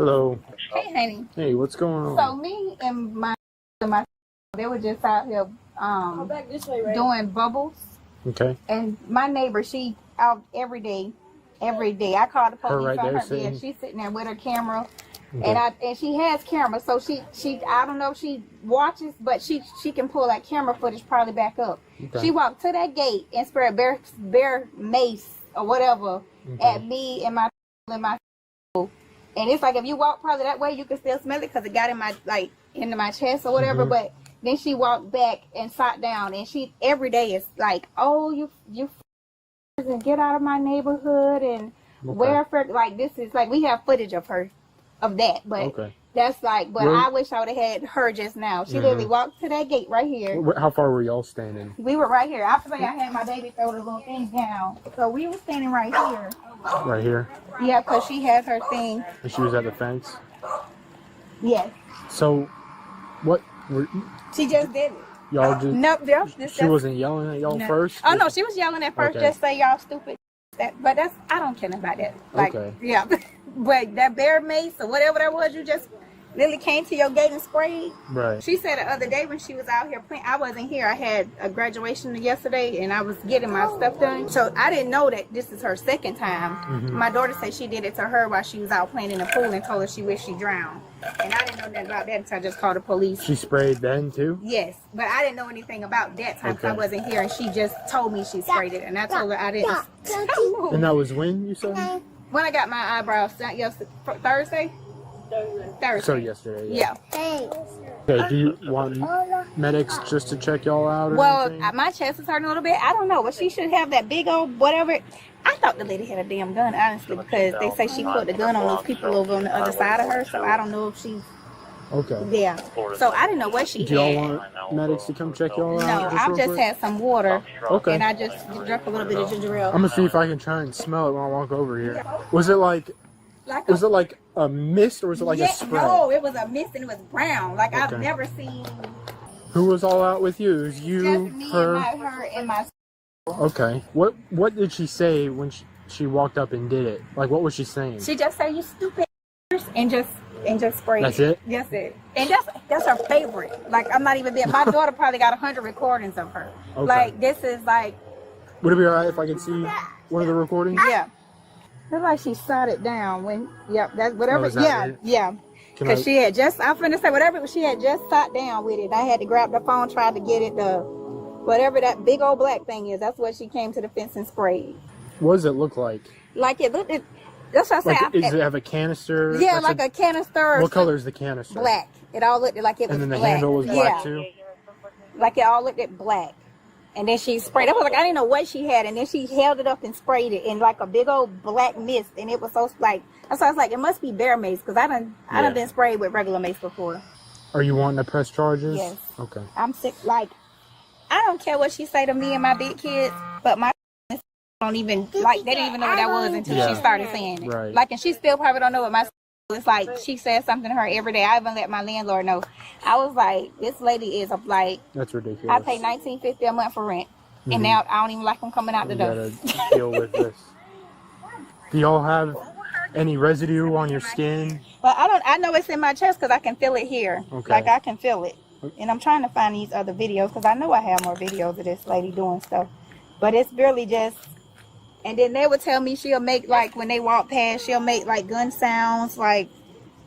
Hello. Hey, honey. Hey, what's going on? So me and my they were just out here doing bubbles. Okay. And my neighbor, she out every day. I called the police right on there her. sitting. Yeah, she's sitting there with her camera. Okay. And she has camera, so she I don't know if she watches, but she can pull that camera footage probably back up. Okay. She walked to that gate and sprayed bear mace or whatever at me and my. And it's like if you walk probably that way, you can still smell it because it got in my into my chest or whatever. But then she walked back and sat down, and she every day is like, "Oh, you and get out of my neighborhood and where for like this is like we have footage of her, of that, but that's like. But I wish I would have had her just now. She literally walked to that gate right here. How far were y'all standing? We were right here. After I had my baby throw the little thing down, so we were standing right here. Right here? Yeah, because she has her thing. And she was at the fence? Yes. So, what? She just did it. Y'all just... Nope. She wasn't yelling at y'all first? Oh, no, she was yelling at first. Just say y'all stupid. But that's... I don't care about that. Like, yeah. But that bear mace or whatever that was, you just... Lily came to your gate and sprayed. Right. She said the other day when she was out here playing, I wasn't here. I had a graduation yesterday and I was getting my stuff done. So I didn't know that this is her second time. My daughter said she did it to her while she was out playing in the pool and told her she wished she drowned. And I didn't know nothing about that until I just called the police. She sprayed then too? Yes. But I didn't know anything about that time because I wasn't here. And she just told me she sprayed it. And I told her I didn't. And that was when you said? When I got my eyebrows done Thursday. So yesterday. Yeah. Okay, do you want medics just to check y'all out or anything? My chest is hurting a little bit. I don't know, but she should have that big old whatever. I thought the lady had a damn gun, honestly, because they say she put the gun on those people over on the other side of her, so I don't know if she... Okay. Yeah. So I didn't know what she had. Do y'all want medics to come check y'all out? No, I've just had some water. Okay. And I just drank a little bit of ginger ale. I'm gonna see if I can try and smell it when I walk over here. Was it like a mist or was it like a spray? No, it was a mist and it was brown. Like I've never seen. Who was all out with you? It was you, just me her, and my. Okay. What did she say when she walked up and did it? Like what was she saying? She just said, "You stupid," and just sprayed. That's it. That's it. And that's her favorite. Like I'm not even there. My daughter probably got 100 recordings of her. Okay. Like this is like. Would it be alright if I could see one of the recordings? Yeah. Looks like she sat it down when, that's whatever. Right? Yeah. Because she had just, I'm finna say, whatever, she had just sat down with it. I had to grab the phone, try to get it, whatever that big old black thing is. That's what she came to the fence and sprayed. What does it look like? Like it looked, that's what I said. Does it have a canister? Yeah, like a canister. What color is the canister? Black. It all looked like it was black. And then the handle was black too? Like it all looked at black. And then she sprayed. I was like, I didn't know what she had. And then she held it up and sprayed it in like a big old black mist. And it was so like, so I was like, it must be bear mace because I done been sprayed with regular mace before. Are you wanting to press charges? Yes. Okay. I'm sick. Like, I don't care what she say to me and my big kids, but my don't even like they didn't even know what that was until she started saying it. Right. Like, and she still probably don't know what my. It's like she says something to her every day. I even let my landlord know. I was like, this lady is like. That's ridiculous. I pay $19.50 a month for rent, and now I don't even like them coming out the door. You gotta deal with this. Do y'all have any residue on your skin? Well, I know it's in my chest because I can feel it here. Okay. Like I can feel it, and I'm trying to find these other videos because I know I have more videos of this lady doing stuff, but it's really just. And then they would tell me she'll make, like, when they walk past, she'll make, like, gun sounds, like,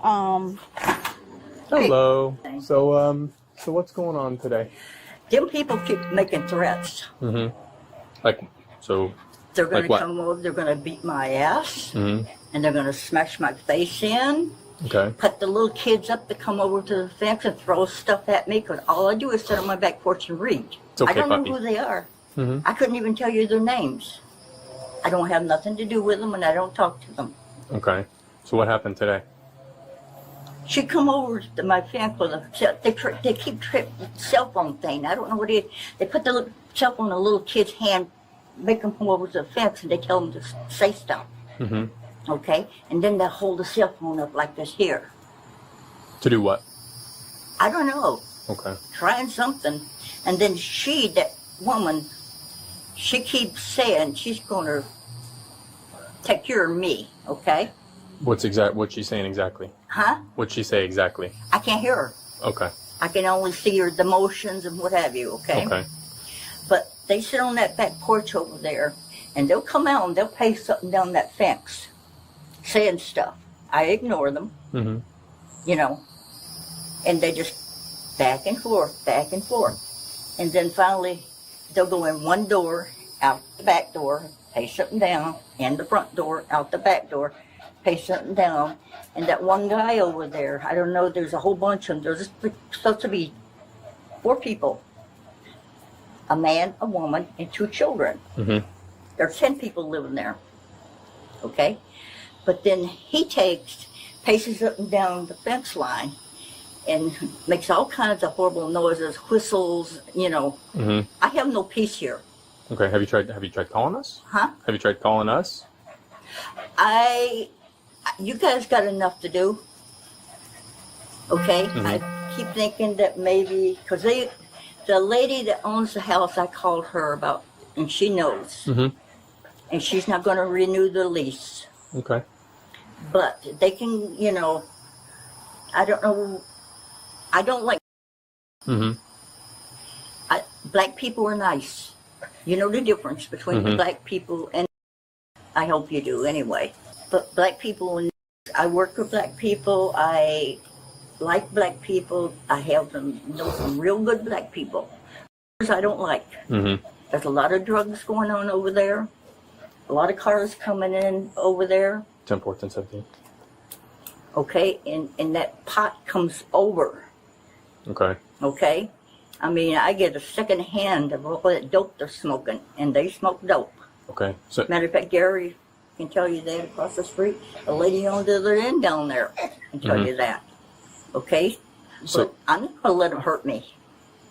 Hello. So what's going on today? Them people keep making threats. Like, so... They're going to come over, they're going to beat my ass, and they're going to smash my face in. Okay. Put the little kids up to come over to the fence and throw stuff at me, because all I do is sit on my back porch and read. It's okay, I don't puppy. know who they are. I couldn't even tell you their names. I don't have nothing to do with them, and I don't talk to them. Okay. So what happened today? She come over to my fence with a, they keep tripping the cell phone thing. I don't know what it is. They put the little cell phone in a little kid's hand, make them come over to the fence, and they tell them to say stuff. Okay? And then they hold the cell phone up like this here. To do what? I don't know. Okay. Trying something. And then she, that woman, she keeps saying she's going to take care of me, okay? What's she's saying exactly? Huh? What'd she say exactly? I can't hear her. Okay. I can only see her, the motions and what have you, okay? Okay. But they sit on that back porch over there, and they'll come out and they'll paste something down that fence, saying stuff. I ignore them, you know, and they just back and forth. And then finally, they'll go in one door, out the back door, paste something down, in the front door, out the back door, paste something down. And that one guy over there, I don't know, there's a whole bunch of them. There's supposed to be 4 people. A man, a woman, and 2 children. There are 10 people living there. Okay? But then he paces up and down the fence line and makes all kinds of horrible noises, whistles, you know. I have no peace here. Okay. Have you tried calling us? Huh? Have you tried calling us? You guys got enough to do. Okay? I keep thinking that maybe, because the lady that owns the house, I called her about, and she knows. And she's not going to renew the lease. Okay. But they can, you know, I don't know. I don't like. Black people are nice. You know the difference between black people and. I hope you do anyway. But black people, I work with black people. I like black people. I know some real good black people. I don't like. There's a lot of drugs going on over there. A lot of cars coming in over there. 10, 14, 17. Okay, and that pot comes over. Okay. Okay? I mean, I get a second hand of all that dope they're smoking, and they smoke dope. Okay. So, Matter of fact, Gary can tell you that across the street. A lady on the other end down there can tell you that. Okay? So, but I'm not going to let them hurt me.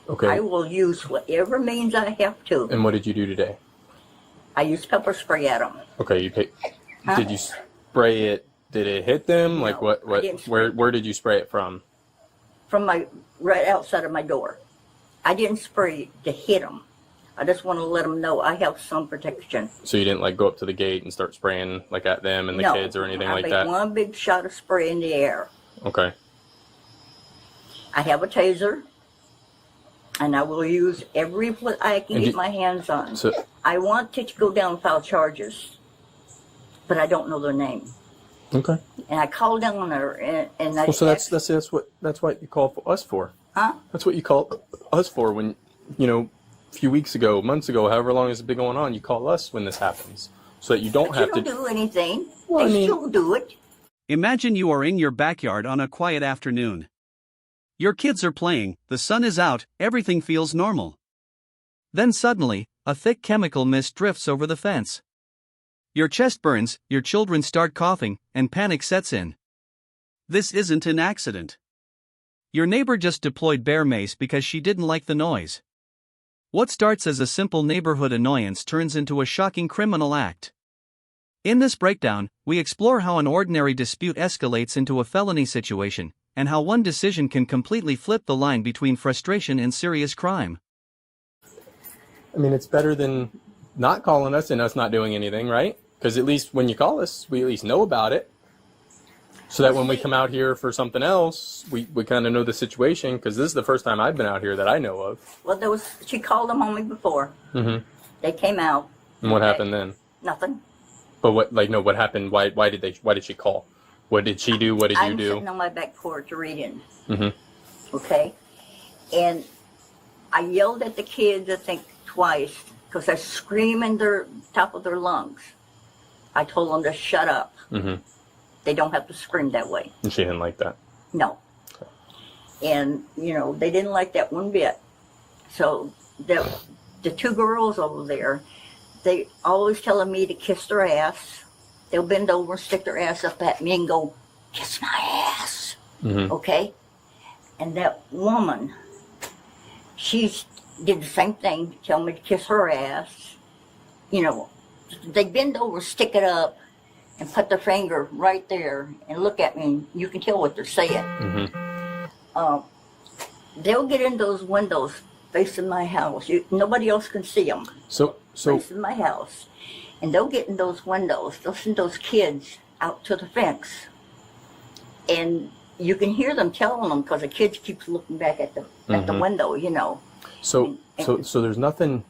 okay. I will use whatever means I have to. And what did you do today? I used pepper spray at them. Okay. Did you spray it? Did it hit them? No, like what? I didn't spray Where did you spray it from? From right outside of my door. I didn't spray to hit them. I just want to let them know I have some protection. So you didn't like go up to the gate and start spraying like at them and the kids or anything like that? I made one big shot of spray in the air. Okay. I have a taser, and I will use every what I can get my hands on. So, I want to go down and file charges, but I don't know their name. okay. And I call down there, and I. Well, so that's what you call us for. Huh? That's what you call us for when, you know, a few weeks ago, months ago, however long it's been going on, you call us when this happens, so that you don't have to do anything. Well, they still do it. Imagine you are in your backyard on a quiet afternoon. Your kids are playing, the sun is out, everything feels normal. Then suddenly, a thick chemical mist drifts over the fence. Your chest burns, your children start coughing, and panic sets in. This isn't an accident. Your neighbor just deployed bear mace because she didn't like the noise. What starts as a simple neighborhood annoyance turns into a shocking criminal act. In this breakdown, we explore how an ordinary dispute escalates into a felony situation, and how one decision can completely flip the line between frustration and serious crime. I mean, it's better than not calling us and us not doing anything, right? Because at least when you call us, we at least know about it. So that when we come out here for something else, we kind of know the situation, because this is the first time I've been out here that I know of. Well, she called them on me before. They came out. And what happened then? Nothing. But what happened? Why did she call? What did she do? What did you do? I'm sitting on my back porch reading. Okay? And I yelled at the kids, I think, twice, because they're screaming their top of their lungs. I told them to shut up. They don't have to scream that way. And she didn't like that? No. Okay. And, you know, they didn't like that one bit. So the 2 girls over there, they always telling me to kiss their ass. They'll bend over and stick their ass up at me and go, kiss my ass. Okay? And that woman, she did the same thing, tell me to kiss her ass. You know, they bend over, stick it up, and put their finger right there and look at me, and you can tell what they're saying. They'll get in those windows facing my house. Nobody else can see them. So Facing my house. And they'll get in those windows. They'll send those kids out to the fence. And you can hear them telling them because the kids keeps looking back at the window, you know. So there's nothing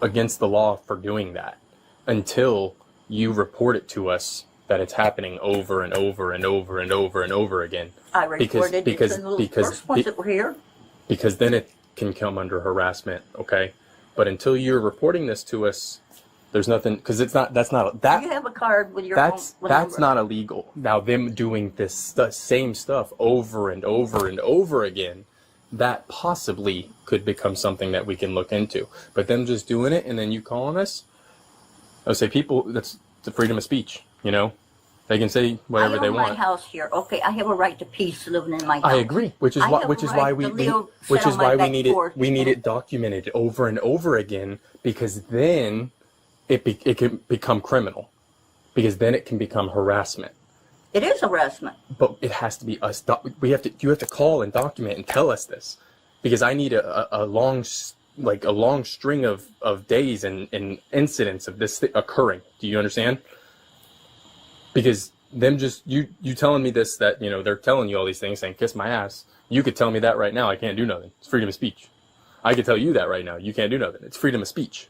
against the law for doing that until you report it to us that it's happening over and over and over and over and over again. I reported it to the first ones that were here. Because then it can come under harassment, okay? But until you're reporting this to us, there's nothing, because that's not You have a card with your that's number. not illegal. Now them doing the same stuff over and over and over again, that possibly could become something that we can look into. But them just doing it and then you calling us, I would say people, that's the freedom of speech, you know? They can say whatever they want. I own my house here. Okay, I have a right to peace living in my house. I agree, which is why we need it documented over and over again, because then it can become criminal, because then it can become harassment. It is harassment. But it has to be us. You have to call and document and tell us this, because I need a long string of days and incidents of this occurring. Do you understand? Because them just you telling me this, that, you know, they're telling you all these things saying kiss my ass. You could tell me that right now. I can't do nothing. It's freedom of speech. I could tell you that right now. You can't do nothing. It's freedom of speech.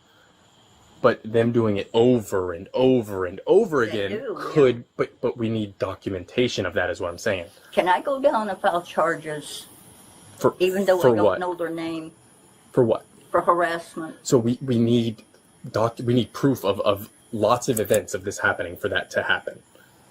But them doing it over and over and over again but we need documentation of that, is what I'm saying. Can I go down and file charges even though I don't know their name? For what? For harassment. So we need proof of lots of events of this happening for that to happen,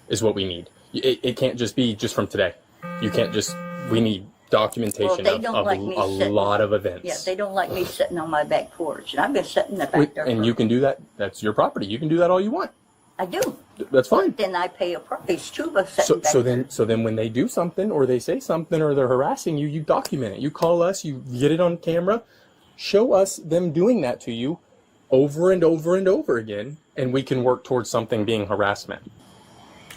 is what we need. It can't just be just from today. You can't just, we need documentation of a lot of events. Yeah, they don't like me sitting on my back porch, and I've been sitting back there. And you can do that. That's your property. You can do that all you want. I do. That's fine. Then I pay a price too by sitting back there. So then when they do something or they say something or they're harassing you, you document it. You call us, you get it on camera, show us them doing that to you over and over and over again, and we can work towards something being harassment.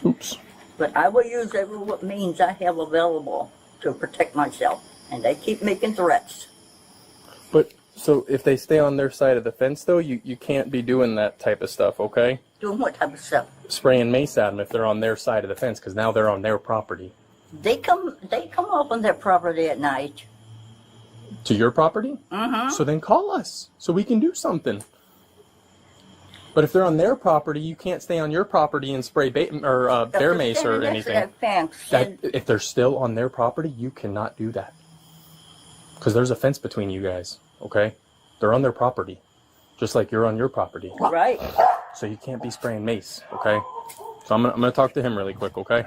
Oops. But I will use every means I have available to protect myself, and they keep making threats. But so if they stay on their side of the fence, though, you can't be doing that type of stuff, okay? Doing what type of stuff? Spraying mace at them if they're on their side of the fence, because now they're on their property. They come up on their property at night. To your property? Mm-hmm. So then call us so we can do something. But if they're on their property, you can't stay on your property and spray bear mace or anything. If they're still on their property, you cannot do that. Because there's a fence between you guys, okay? They're on their property, just like you're on your property. Right. So you can't be spraying mace, okay? So I'm gonna talk to him really quick, okay?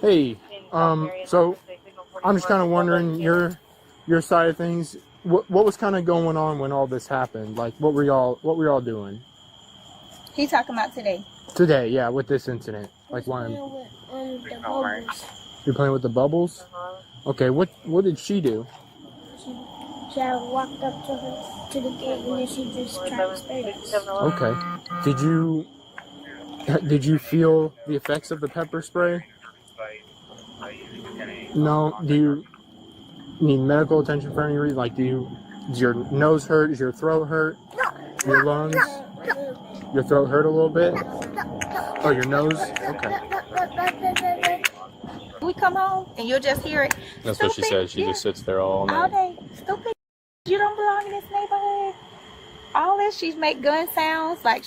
Hey, so I'm just kind of wondering your side of things. What was kind of going on when all this happened? Like, what were y'all doing? He's talking about today. Today, yeah, with this incident. Like, why? You're playing with the bubbles? Okay, what did she do? She walked up to the gate and then she just tried to spray us. Okay. Did you feel the effects of the pepper spray? No. Do you need medical attention for any reason? Like, does your nose hurt? Does your throat hurt? Your lungs? Your throat hurt a little bit? Oh, your nose? Okay. We come home and you'll just hear it. That's what she said. She just sits there all night. All day. Stupid. You don't belong in this neighborhood. All this, she make gun sounds. Like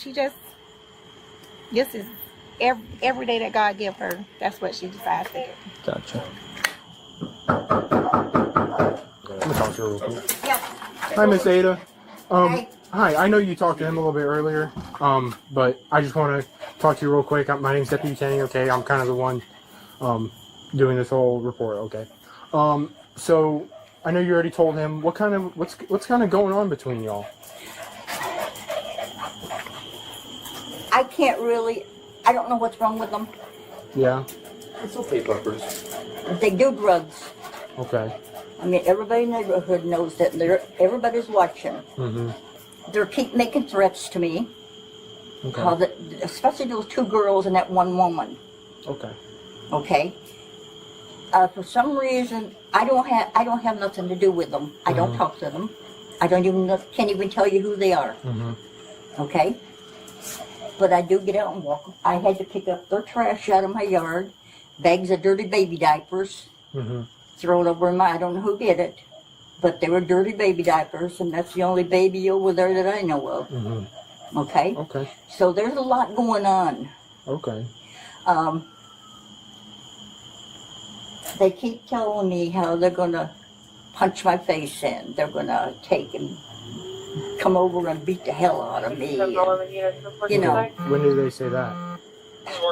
this is every day that God give her. That's what she decides to do. Gotcha. I'm gonna talk to her real quick. Yeah. Hi, Miss Ada. Hi. I know you talked to him a little bit earlier, but I just want to talk to you real quick. My name's Deputy Kenny. Okay, I'm kind of the one doing this whole report. Okay. So I know you already told him what's kind of going on between y'all. I don't know what's wrong with them. Yeah. It's okay, Bumpers. They do drugs. Okay. I mean, everybody in the neighborhood knows that everybody's watching. Mm-hmm. They keep making threats to me. Okay. Especially those two girls and that one woman. Okay. Okay. For some reason, I don't have nothing to do with them. I don't talk to them. I can't even tell you who they are. Mm-hmm. Okay. But I do get out and walk. I had to pick up their trash out of my yard, bags of dirty baby diapers, throw it over in my, I don't know who did it, but they were dirty baby diapers, and that's the only baby over there that I know of. Okay? Okay. So there's a lot going on. Okay. They keep telling me how they're going to punch my face in. They're going to take and come over and beat the hell out of me. And, you know, When did they say that?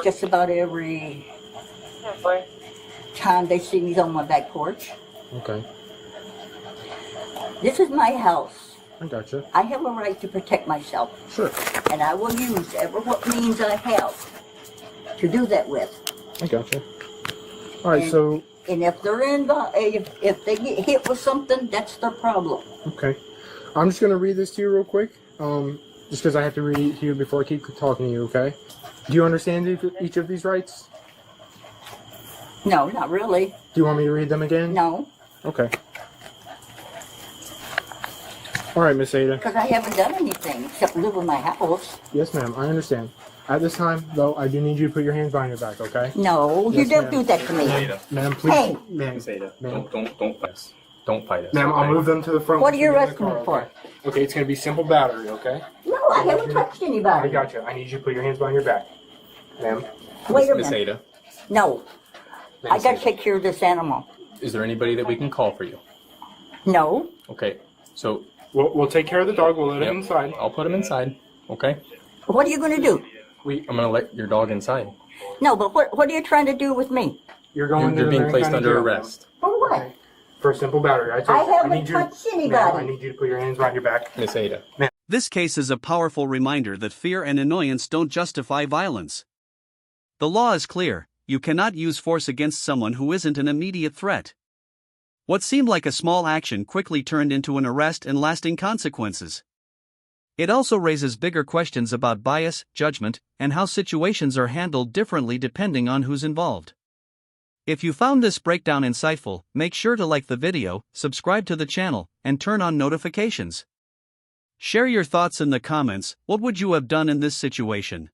just about every time they see me on my back porch. Okay. This is my house. I gotcha. I have a right to protect myself, Sure. and I will use every what means I have to do that with. I gotcha. All right, And- so, And if they're if they get hit with something, that's their problem. okay. I'm just going to read this to you real quick, just because I have to read it to you before I keep talking to you, okay? Do you understand each of these rights? No, not really. Do you want me to read them again? No, Okay. All right, Miss Ada. because I haven't done anything except live in my house. Yes, ma'am, I understand. At this time, though, I do need you to put your hands behind your back, okay? No, Yes, you don't ma'am. do that to me. Ma'am, please. Hey. Ma'am, Miss Ada, Ma'am. don't fight us. Don't fight us. Ma'am, I'll okay? move them to the front. What are you with in the arresting me car, for? okay? Okay, it's going to be simple battery, okay? No, I haven't touched I anybody. got you. I need you to put your hands behind your back. Ma'am. Wait a Miss minute. Ada, No, Ma'am, I got to say- take care of this animal. is there anybody that we can call for you? No, Okay, so We'll take care of the dog. We'll let Yep. him inside. I'll put him inside. Okay, what are you going to do? I'm gonna let your dog inside. No, but what are you trying to do with me? You're going You're to the being Marion placed County under Jail, arrest. For what? ma'am. For simple battery. I haven't touched Ma'am, I anybody. need you to put your hands behind your back. Miss Ada. This case is a powerful reminder that fear and annoyance don't justify violence. The law is clear: you cannot use force against someone who isn't an immediate threat. What seemed like a small action quickly turned into an arrest and lasting consequences. It also raises bigger questions about bias, judgment, and how situations are handled differently depending on who's involved. If you found this breakdown insightful, make sure to like the video, subscribe to the channel, and turn on notifications. Share your thoughts in the comments. What would you have done in this situation?